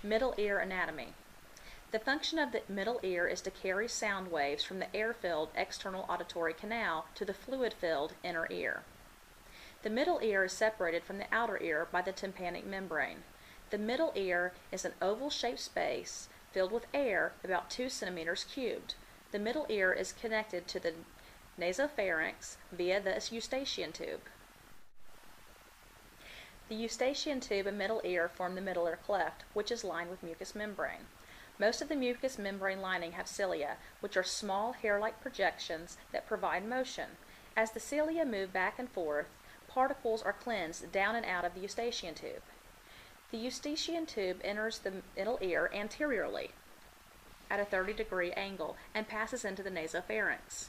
Middle ear anatomy. The function of the middle ear is to carry sound waves from the air-filled external auditory canal to the fluid-filled inner ear. The middle ear is separated from the outer ear by the tympanic membrane. The middle ear is an oval-shaped space filled with air about 2 centimeters cubed. The middle ear is connected to the nasopharynx via the eustachian tube. The eustachian tube and middle ear form the middle ear cleft, which is lined with mucous membrane. Most of the mucous membrane lining have cilia, which are small hair-like projections that provide motion. As the cilia move back and forth, particles are cleansed down and out of the eustachian tube. The eustachian tube enters the middle ear anteriorly at a 30-degree angle and passes into the nasopharynx.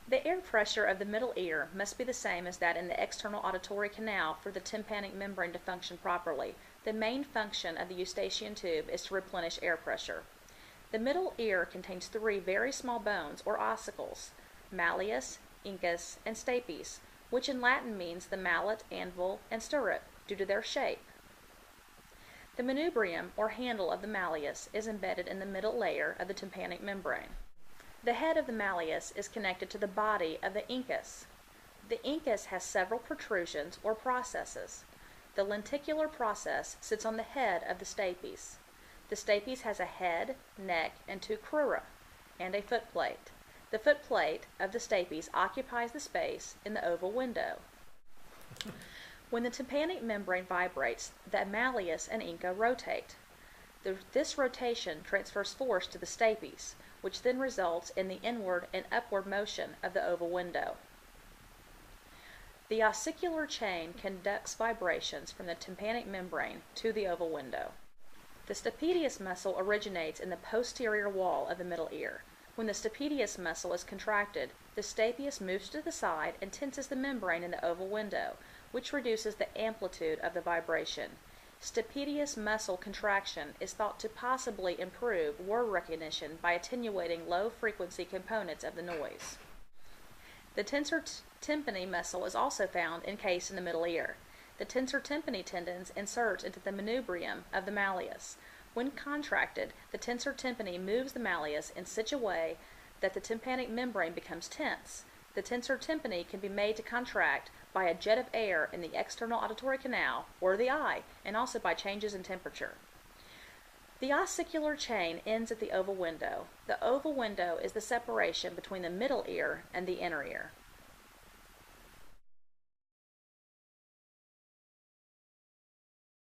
The air pressure of the middle ear must be the same as that in the external auditory canal for the tympanic membrane to function properly. The main function of the eustachian tube is to replenish air pressure. The middle ear contains 3 very small bones or ossicles, malleus, incus, and stapes, which in Latin means the mallet, anvil, and stirrup, due to their shape. The manubrium, or handle of the malleus, is embedded in the middle layer of the tympanic membrane. The head of the malleus is connected to the body of the incus. The incus has several protrusions or processes. The lenticular process sits on the head of the stapes. The stapes has a head, neck, and 2 crura, and a footplate. The footplate of the stapes occupies the space in the oval window. When the tympanic membrane vibrates, the malleus and inca rotate. This rotation transfers force to the stapes, which then results in the inward and upward motion of the oval window. The ossicular chain conducts vibrations from the tympanic membrane to the oval window. The stapedius muscle originates in the posterior wall of the middle ear. When the stapedius muscle is contracted, the stapes moves to the side and tenses the membrane in the oval window, which reduces the amplitude of the vibration. Stapedius muscle contraction is thought to possibly improve word recognition by attenuating low-frequency components of the noise. The tensor tympani muscle is also found encased in the middle ear. The tensor tympani tendons insert into the manubrium of the malleus. When contracted, the tensor tympani moves the malleus in such a way that the tympanic membrane becomes tense. The tensor tympani can be made to contract by a jet of air in the external auditory canal or the eye, and also by changes in temperature. The ossicular chain ends at the oval window. The oval window is the separation between the middle ear and the inner ear.